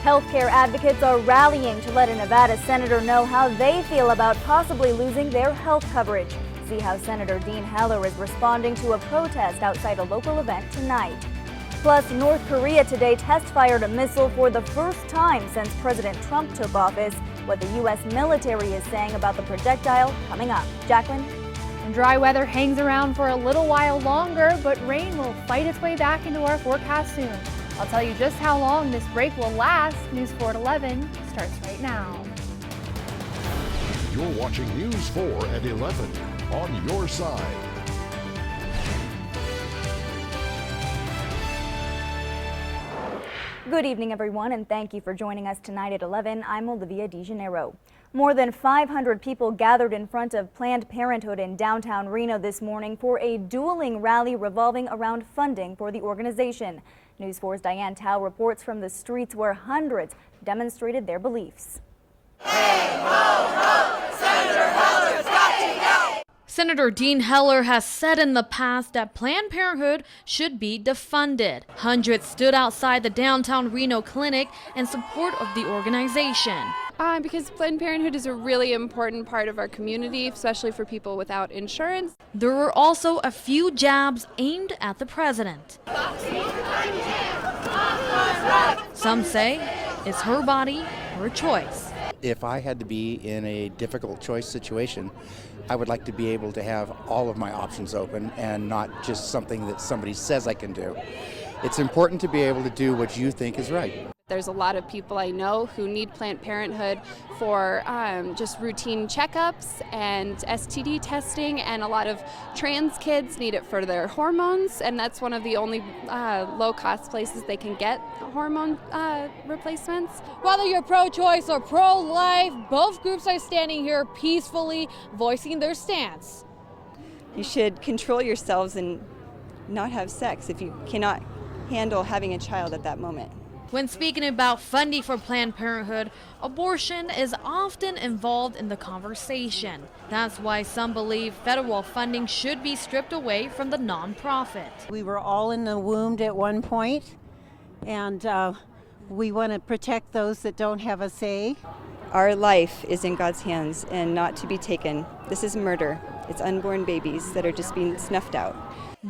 Healthcare advocates are rallying to let a Nevada senator know how they feel about possibly losing their health coverage. See how Senator Dean Heller is responding to a protest outside a local event tonight. Plus, North Korea today test-fired a missile for the first time since President Trump took office. What the U.S. military is saying about the projectile coming up. Jacqueline? And dry weather hangs around for a little while longer, but rain will fight its way back into our forecast soon. I'll tell you just how long this break will last. News 4 at 11 starts right now. You're watching News 4 at 11 on your side. Good evening, everyone, and thank you for joining us tonight at 11. I'm Olivia DeGennaro. More than 500 people gathered in front of Planned Parenthood in downtown Reno this morning for a dueling rally revolving around funding for the organization. News 4's Diane Tao reports from the streets where hundreds demonstrated their beliefs. Hey, ho, ho, Senator Heller's got to go! Senator Dean Heller has said in the past that Planned Parenthood should be defunded. Hundreds stood outside the downtown Reno clinic in support of the organization. Because Planned Parenthood is a really important part of our community, especially for people without insurance. There were also a few jabs aimed at the president. Some say it's her body, her choice. If I had to be in a difficult choice situation, I would like to be able to have all of my options open and not just something that somebody says I can do. It's important to be able to do what you think is right. There's a lot of people I know who need Planned Parenthood for just routine checkups and STD testing, and a lot of trans kids need it for their hormones, and that's one of the only low-cost places they can get hormone replacements. Whether you're pro-choice or pro-life, both groups are standing here peacefully, voicing their stance. You should control yourselves and not have sex if you cannot handle having a child at that moment. When speaking about funding for Planned Parenthood, abortion is often involved in the conversation. That's why some believe federal funding should be stripped away from the nonprofit. We were all in the womb at one point, and we want to protect those that don't have a say. Our life is in God's hands and not to be taken. This is murder. It's unborn babies that are just being snuffed out.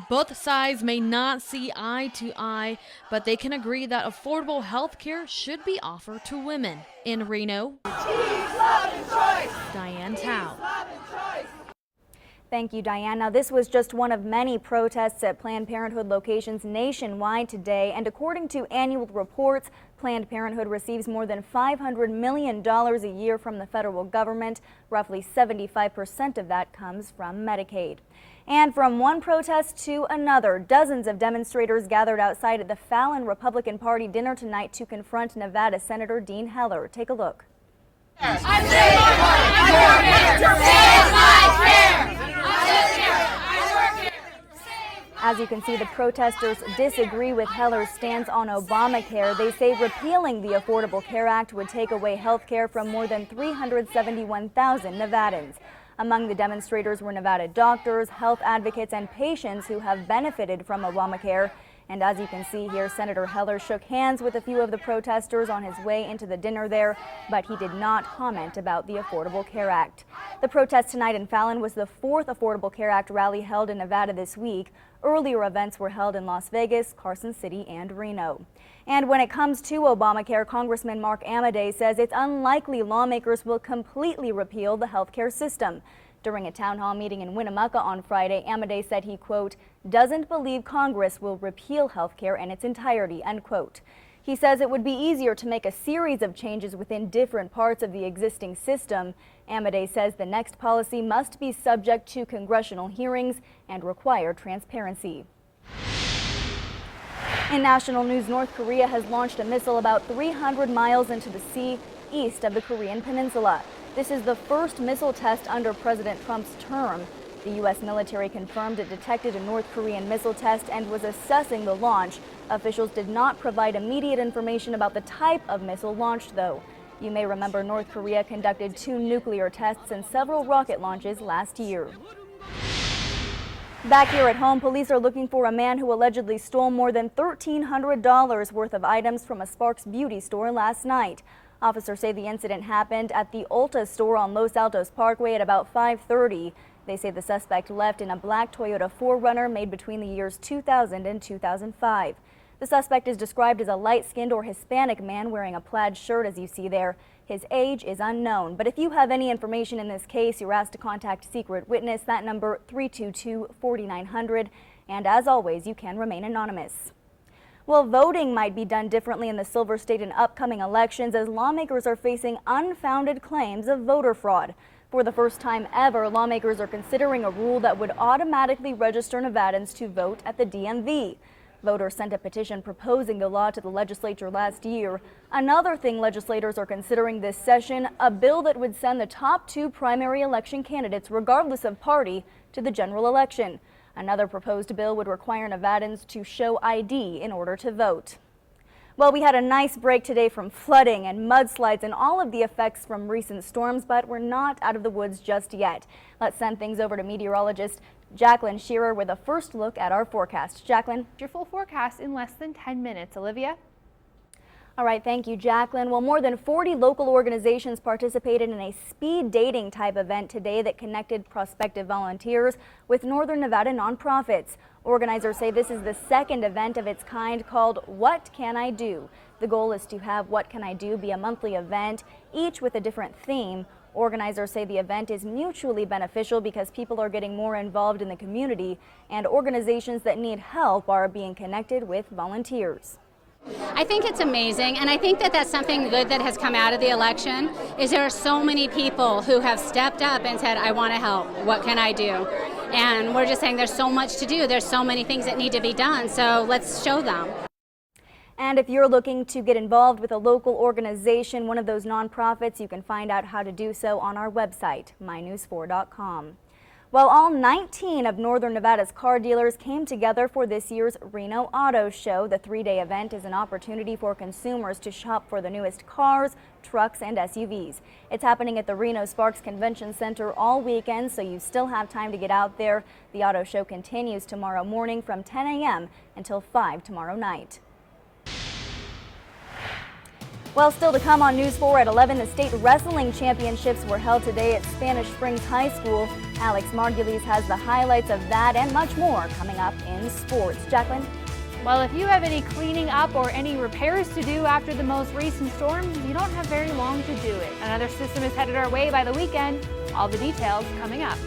Both sides may not see eye to eye, but they can agree that affordable health care should be offered to women. In Reno, Diane Tao. Thank you, Diane. Now, this was just one of many protests at Planned Parenthood locations nationwide today, and according to annual reports, Planned Parenthood receives more than $500 million a year from the federal government. Roughly 75% of that comes from Medicaid. And from one protest to another, dozens of demonstrators gathered outside at the Fallon Republican Party dinner tonight to confront Nevada Senator Dean Heller. Take a look. As you can see, the protesters disagree with Heller's stance on Obamacare. They say repealing the Affordable Care Act would take away health care from more than 371,000 Nevadans. Among the demonstrators were Nevada doctors, health advocates, and patients who have benefited from Obamacare. And as you can see here, Senator Heller shook hands with a few of the protesters on his way into the dinner there, but he did not comment about the Affordable Care Act. The protest tonight in Fallon was the fourth Affordable Care Act rally held in Nevada this week. Earlier events were held in Las Vegas, Carson City, and Reno. And when it comes to Obamacare, Congressman Mark Amodei says it's unlikely lawmakers will completely repeal the health care system. During a town hall meeting in Winnemucca on Friday, Amodei said he, quote, doesn't believe Congress will repeal health care in its entirety, unquote. He says it would be easier to make a series of changes within different parts of the existing system. Amodei says the next policy must be subject to congressional hearings and require transparency. In national news, North Korea has launched a missile about 300 miles into the sea east of the Korean peninsula. This is the first missile test under President Trump's term. The U.S. military confirmed it detected a North Korean missile test and was assessing the launch. Officials did not provide immediate information about the type of missile launched, though. You may remember North Korea conducted 2 nuclear tests and several rocket launches last year. Back here at home, police are looking for a man who allegedly stole more than $1,300 worth of items from a Sparks beauty store last night. Officers say the incident happened at the Ulta store on Los Altos Parkway at about 5:30. They say the suspect left in a black Toyota 4Runner made between the years 2000 and 2005. The suspect is described as a light-skinned or Hispanic man wearing a plaid shirt, as you see there. His age is unknown, but if you have any information in this case, you're asked to contact Secret Witness, that number 322-4900, and as always, you can remain anonymous. Well, voting might be done differently in the Silver State in upcoming elections as lawmakers are facing unfounded claims of voter fraud. For the first time ever, lawmakers are considering a rule that would automatically register Nevadans to vote at the DMV. Voters sent a petition proposing the law to the legislature last year. Another thing legislators are considering this session, a bill that would send the top 2 primary election candidates, regardless of party, to the general election. Another proposed bill would require Nevadans to show ID in order to vote. Well, we had a nice break today from flooding and mudslides and all of the effects from recent storms, but we're not out of the woods just yet. Let's send things over to meteorologist Jacqueline Shearer with a first look at our forecast. Jacqueline? Your full forecast in less than 10 minutes. Olivia? All right, thank you, Jacqueline. Well, more than 40 local organizations participated in a speed dating type event today that connected prospective volunteers with Northern Nevada nonprofits. Organizers say this is the second event of its kind called What Can I Do? The goal is to have What Can I Do be a monthly event, each with a different theme. Organizers say the event is mutually beneficial because people are getting more involved in the community and organizations that need help are being connected with volunteers. I think it's amazing, and I think that that's something good that has come out of the election, is there are so many people who have stepped up and said, I want to help, what can I do? And we're just saying there's so much to do, there's so many things that need to be done, so let's show them. And if you're looking to get involved with a local organization, one of those nonprofits, you can find out how to do so on our website, mynews4.com. Well, all 19 of Northern Nevada's car dealers came together for this year's Reno Auto Show. The 3-day event is an opportunity for consumers to shop for the newest cars, trucks, and SUVs. It's happening at the Reno Sparks Convention Center all weekend, so you still have time to get out there. The auto show continues tomorrow morning from 10 a.m. until 5 tomorrow night. Well, still to come on News 4 at 11, the state wrestling championships were held today at Spanish Springs High School. Alex Margulies has the highlights of that and much more coming up in sports. Jacqueline? Well, if you have any cleaning up or any repairs to do after the most recent storms, you don't have very long to do it. Another system is headed our way by the weekend. All the details coming up.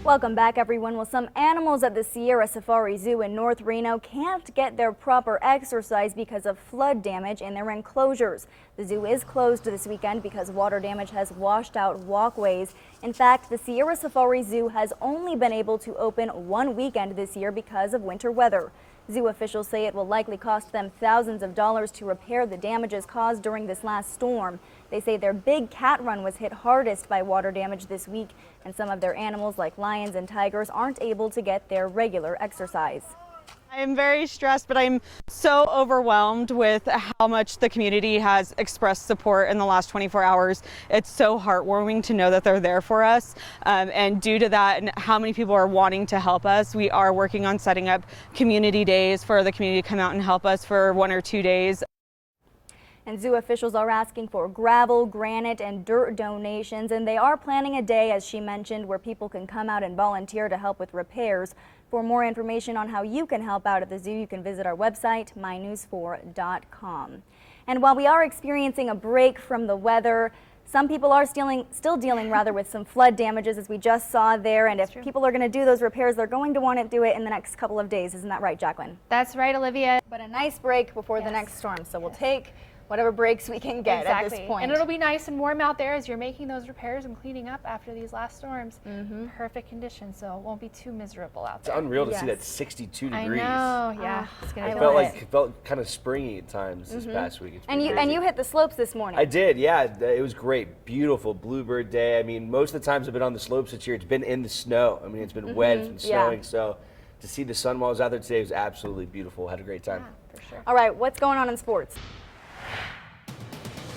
Welcome back, everyone. Well, some animals at the Sierra Safari Zoo in North Reno can't get their proper exercise because of flood damage in their enclosures. The zoo is closed this weekend because water damage has washed out walkways. In fact, the Sierra Safari Zoo has only been able to open one weekend this year because of winter weather. Zoo officials say it will likely cost them thousands of dollars to repair the damages caused during this last storm. They say their big cat run was hit hardest by water damage this week, and some of their animals like lions and tigers aren't able to get their regular exercise. I am very stressed, but I'm so overwhelmed with how much the community has expressed support in the last 24 hours. It's so heartwarming to know that they're there for us. And due to that and how many people are wanting to help us, we are working on setting up community days for the community to come out and help us for 1 or 2 days. And zoo officials are asking for gravel, granite, and dirt donations, and they are planning a day, as she mentioned, where people can come out and volunteer to help with repairs. For more information on how you can help out at the zoo, you can visit our website, mynews4.com. And while we are experiencing a break from the weather, some people are still dealing with some flood damages, as we just saw there. And if people are going to do those repairs, they're going to want to do it in the next couple of days. Isn't that right, Jacqueline? That's right, Olivia. But a nice break before the next storm. So we'll take whatever breaks we can get at this point. And it'll be nice and warm out there as you're making those repairs and cleaning up after these last storms. Perfect conditions, so it won't be too miserable out there. It's unreal to see that 62 degrees. I know, yeah. It felt kind of springy at times this past week. And you hit the slopes this morning. I did, yeah. It was great. Beautiful bluebird day. I mean, most of the times I've been on the slopes this year, it's been in the snow. I mean, it's been wet, it's been snowing, so to see the sun while I was out there today was absolutely beautiful. Had a great time. For sure. All right, what's going on in sports?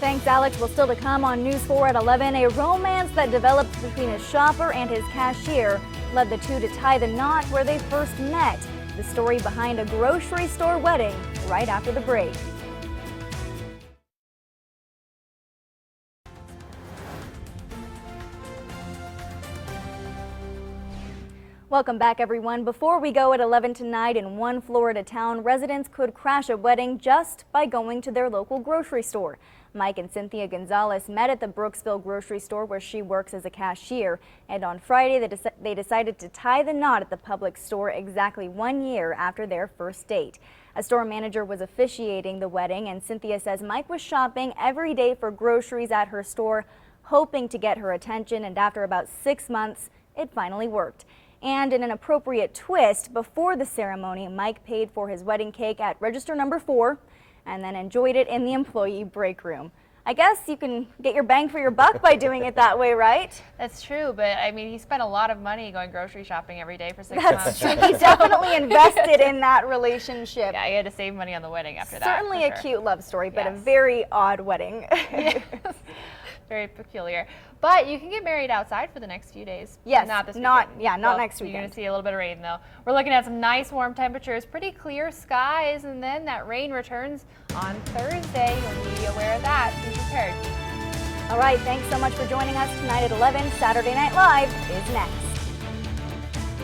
Thanks, Alex. Well, still to come on News 4 at 11, a romance that developed between a shopper and his cashier led the two to tie the knot where they first met. The story behind a grocery store wedding right after the break. Welcome back, everyone. Before we go at 11 tonight, in one Florida town, residents could crash a wedding just by going to their local grocery store. Mike and Cynthia Gonzalez met at the Brooksville grocery store where she works as a cashier, and on Friday they decided to tie the knot at the Publix store exactly 1 year after their first date. A store manager was officiating the wedding, and Cynthia says Mike was shopping every day for groceries at her store, hoping to get her attention, and after about 6 months, it finally worked. And in an appropriate twist, before the ceremony, Mike paid for his wedding cake at register number 4 and then enjoyed it in the employee break room. I guess you can get your bang for your buck by doing it that way, right? That's true, but I mean, he spent a lot of money going grocery shopping every day for 6 That's months. true. He definitely invested in that relationship. Yeah, he had to save money on the wedding after that. Certainly a cute love story, but a very odd wedding. Yes. Very peculiar. But you can get married outside for the next few days. Yes, not this not weekend. next weekend. You're going to see a little bit of rain though. We're looking at some nice warm temperatures, pretty clear skies, and then that rain returns on Thursday. You'll be aware of that. Be prepared. All right, thanks so much for joining us tonight at 11. Saturday Night Live is next.